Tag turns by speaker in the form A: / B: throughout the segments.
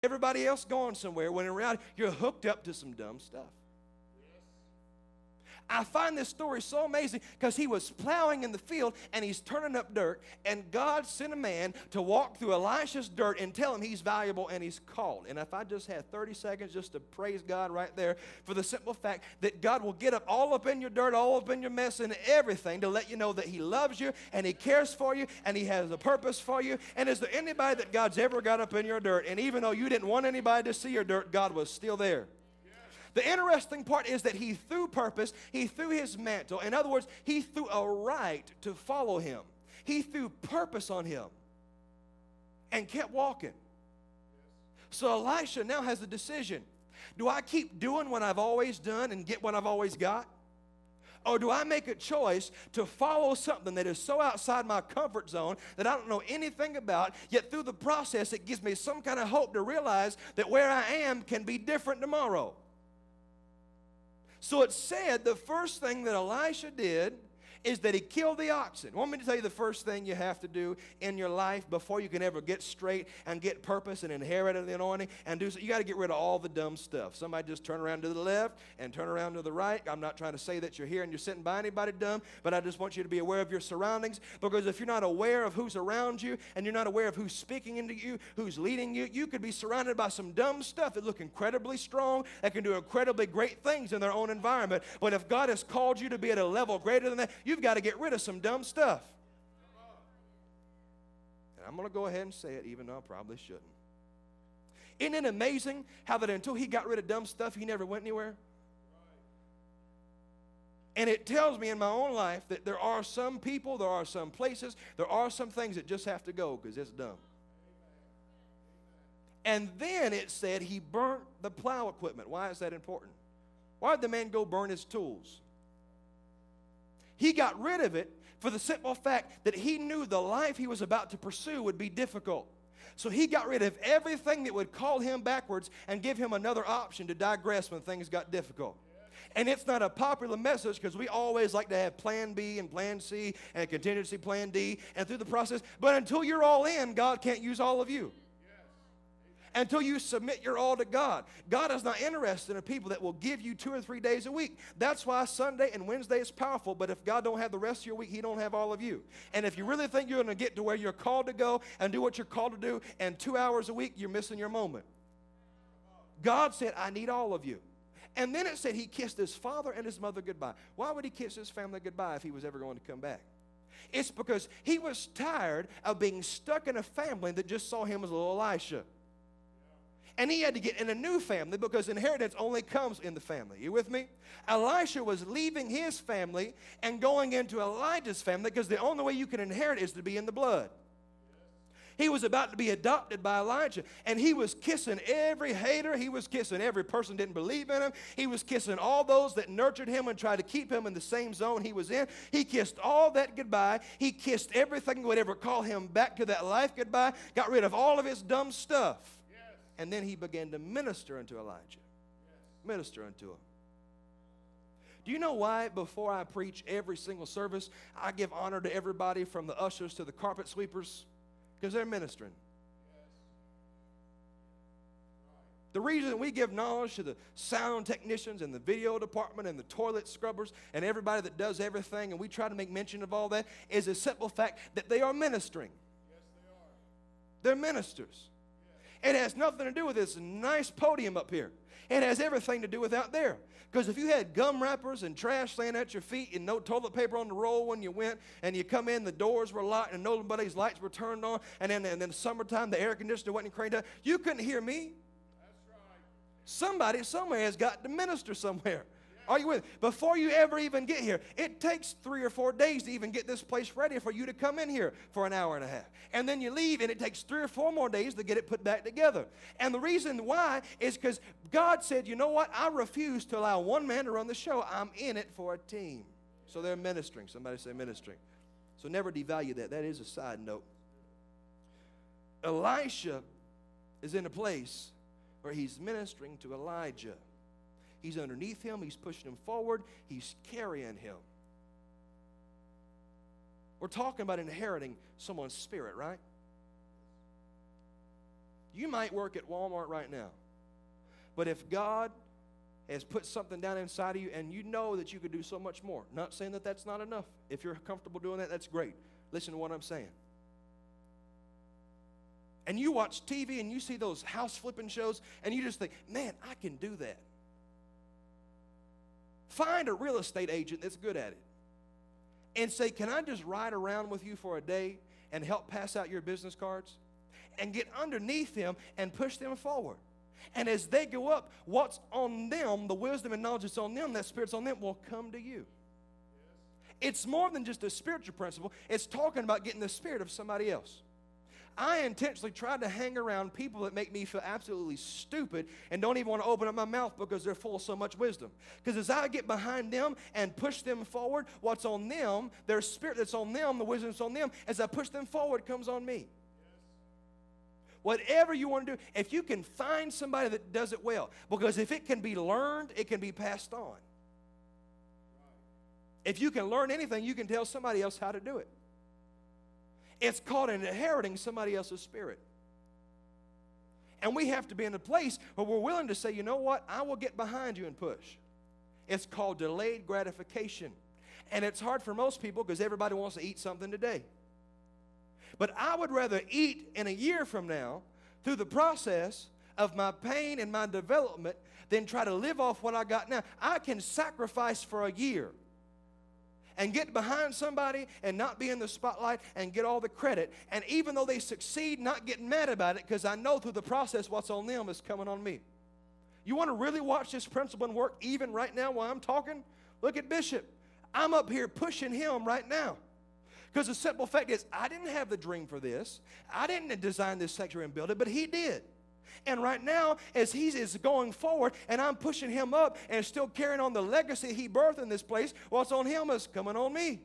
A: Everybody else going somewhere, when in reality, you're hooked up to some dumb stuff. I find this story so amazing because he was plowing in the field and he's turning up dirt, and God sent a man to walk through Elisha's dirt and tell him he's valuable and he's called. And if I just had 30 seconds just to praise God right there for the simple fact that God will get all up in your dirt, all up in your mess and everything to let you know that he loves you and he cares for you and he has a purpose for you. And is there anybody that God's ever got up in your dirt, and even though you didn't want anybody to see your dirt, God was still there? The interesting part is that he threw purpose, he threw his mantle. In other words, he threw a right to follow him. He threw purpose on him and kept walking. So Elisha now has a decision. Do I keep doing what I've always done and get what I've always got? Or do I make a choice to follow something that is so outside my comfort zone that I don't know anything about, yet through the process it gives me some kind of hope to realize that where I am can be different tomorrow? So it said the first thing that Elisha did is that he killed the oxen. Want me to tell you the first thing you have to do in your life before you can ever get straight and get purpose and inherit the anointing and do so? You got to get rid of all the dumb stuff. Somebody just turn around to the left and turn around to the right. I'm not trying to say that you're here and you're sitting by anybody dumb, but I just want you to be aware of your surroundings, because if you're not aware of who's around you and you're not aware of who's speaking into you, who's leading you, you could be surrounded by some dumb stuff that look incredibly strong, that can do incredibly great things in their own environment. But if God has called you to be at a level greater than that, you've got to get rid of some dumb stuff. And I'm going to go ahead and say it, even though I probably shouldn't. Isn't it amazing how that until he got rid of dumb stuff, he never went anywhere? And it tells me in my own life that there are some people, there are some places, there are some things that just have to go because it's dumb. And then it said he burnt the plow equipment. Why is that important? Why did the man go burn his tools? He got rid of it for the simple fact that he knew the life he was about to pursue would be difficult. So he got rid of everything that would call him backwards and give him another option to digress when things got difficult. And it's not a popular message because we always like to have plan B and plan C and contingency plan D and through the process. But until you're all in, God can't use all of you. Until you submit your all to God. God is not interested in people that will give you 2 or 3 days a week. That's why Sunday and Wednesday is powerful. But if God don't have the rest of your week, he don't have all of you. And if you really think you're going to get to where you're called to go and do what you're called to do in 2 hours a week, you're missing your moment. God said, I need all of you. And then it said he kissed his father and his mother goodbye. Why would he kiss his family goodbye if he was ever going to come back? It's because he was tired of being stuck in a family that just saw him as a little Elisha. And he had to get in a new family because inheritance only comes in the family. You with me? Elisha was leaving his family and going into Elijah's family because the only way you can inherit is to be in the blood. He was about to be adopted by Elijah, and he was kissing every hater. He was kissing every person that didn't believe in him. He was kissing all those that nurtured him and tried to keep him in the same zone he was in. He kissed all that goodbye. He kissed everything that would ever call him back to that life goodbye, got rid of all of his dumb stuff. And then he began to minister unto Elijah. Minister unto him. Do you know why before I preach every single service, I give honor to everybody from the ushers to the carpet sweepers? Because they're ministering. The reason we give knowledge to the sound technicians and the video department and the toilet scrubbers and everybody that does everything, and we try to make mention of all that, is a simple fact that they are ministering.
B: Yes, they are.
A: They're ministers. It has nothing to do with this nice podium up here. It has everything to do with out there. Because if you had gum wrappers and trash laying at your feet and no toilet paper on the roll when you went, and you come in, the doors were locked and nobody's lights were turned on, and then summertime, the air conditioner wasn't cranked up, you couldn't hear me.
B: That's right.
A: Somebody somewhere has got to minister somewhere. Are you with me? Before you ever even get here, it takes 3 or 4 days to even get this place ready for you to come in here for an hour and a half. And then you leave, and it takes 3 or 4 more days to get it put back together. And the reason why is because God said, you know what? I refuse to allow one man to run the show. I'm in it for a team. So they're ministering. Somebody say ministering. So never devalue that. That is a side note. Elisha is in a place where he's ministering to Elijah. He's underneath him. He's pushing him forward. He's carrying him. We're talking about inheriting someone's spirit, right? You might work at Walmart right now. But if God has put something down inside of you and you know that you could do so much more, not saying that that's not enough. If you're comfortable doing that, that's great. Listen to what I'm saying. And you watch TV and you see those house flipping shows and you just think, man, I can do that. Find a real estate agent that's good at it and say, can I just ride around with you for a day and help pass out your business cards? And get underneath them and push them forward. And as they go up, what's on them, the wisdom and knowledge that's on them, that Spirit's on them, will come to you. It's more than just a spiritual principle. It's talking about getting the spirit of somebody else. I intentionally tried to hang around people that make me feel absolutely stupid and don't even want to open up my mouth because they're full of so much wisdom. Because as I get behind them and push them forward, what's on them, their spirit that's on them, the wisdom that's on them, as I push them forward, comes on me. Whatever you want to do, if you can find somebody that does it well, because if it can be learned, it can be passed on. If you can learn anything, you can tell somebody else how to do it. It's called inheriting somebody else's spirit. And we have to be in a place where we're willing to say, you know what, I will get behind you and push. It's called delayed gratification. And it's hard for most people because everybody wants to eat something today. But I would rather eat in a year from now through the process of my pain and my development than try to live off what I got now. I can sacrifice for a year and get behind somebody and not be in the spotlight and get all the credit. And even though they succeed, not getting mad about it because I know through the process what's on them is coming on me. You want to really watch this principle and work even right now while I'm talking? Look at Bishop. I'm up here pushing him right now. Because the simple fact is, I didn't have the dream for this. I didn't design this sanctuary and build it, but he did. And right now, as he is going forward, and I'm pushing him up and still carrying on the legacy he birthed in this place, what's on him is coming on me.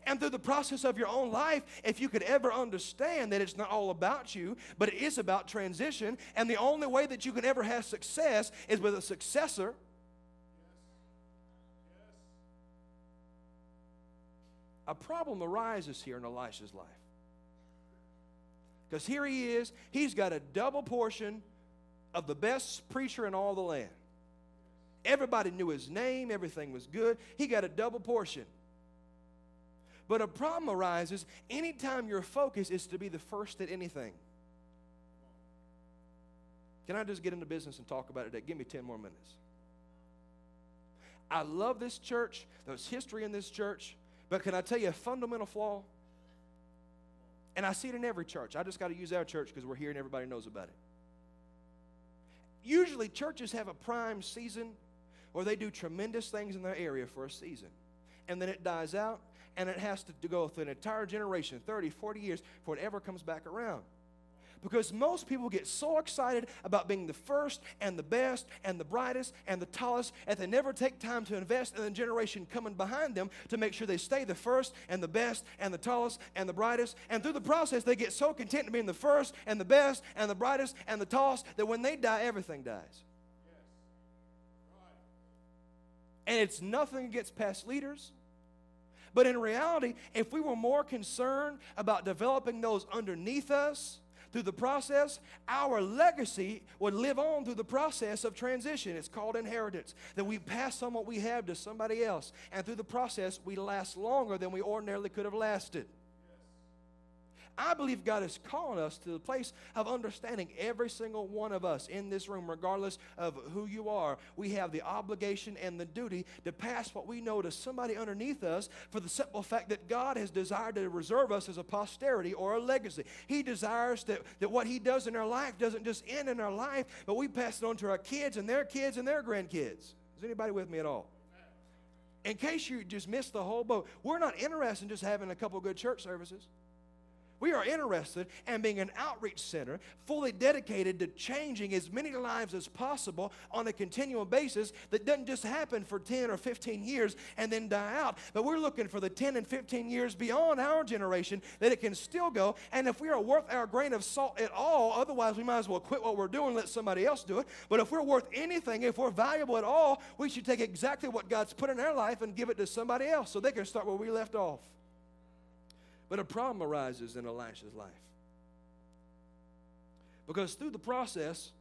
A: And through the process of your own life, if you could ever understand that it's not all about you, but it is about transition, and the only way that you can ever have success is with a successor. A problem arises here in Elisha's life. Because here he is, he's got a double portion of the best preacher in all the land. Everybody knew his name, everything was good. He got a double portion. But a problem arises anytime your focus is to be the first at anything. Can I just get into business and talk about it today? Give me 10 more minutes. I love this church. There's history in this church. But can I tell you a fundamental flaw? And I see it in every church. I just got to use our church because we're here and everybody knows about it. Usually churches have a prime season where they do tremendous things in their area for a season. And then it dies out, and it has to go through an entire generation, 30, 40 years, before it ever comes back around. Because most people get so excited about being the first and the best and the brightest and the tallest, and they never take time to invest in the generation coming behind them to make sure they stay the first and the best and the tallest and the brightest. And through the process, they get so content to being the first and the best and the brightest and the tallest that when they die, everything dies. And it's nothing against past leaders. But in reality, if we were more concerned about developing those underneath us, through the process, our legacy would live on through the process of transition. It's called inheritance. That we pass on what we have to somebody else. And through the process, we last longer than we ordinarily could have lasted. I believe God is calling us to the place of understanding every single one of us in this room, regardless of who you are. We have the obligation and the duty to pass what we know to somebody underneath us for the simple fact that God has desired to reserve us as a posterity or a legacy. He desires that what He does in our life doesn't just end in our life, but we pass it on to our kids and their grandkids. Is anybody with me at all? In case you just missed the whole boat, we're not interested in just having a couple good church services. We are interested in being an outreach center fully dedicated to changing as many lives as possible on a continual basis that doesn't just happen for 10 or 15 years and then die out. But we're looking for the 10 and 15 years beyond our generation that it can still go. And if we are worth our grain of salt at all, otherwise we might as well quit what we're doing and let somebody else do it. But if we're worth anything, if we're valuable at all, we should take exactly what God's put in our life and give it to somebody else so they can start where we left off. But a problem arises in Elisha's life. Because through the process,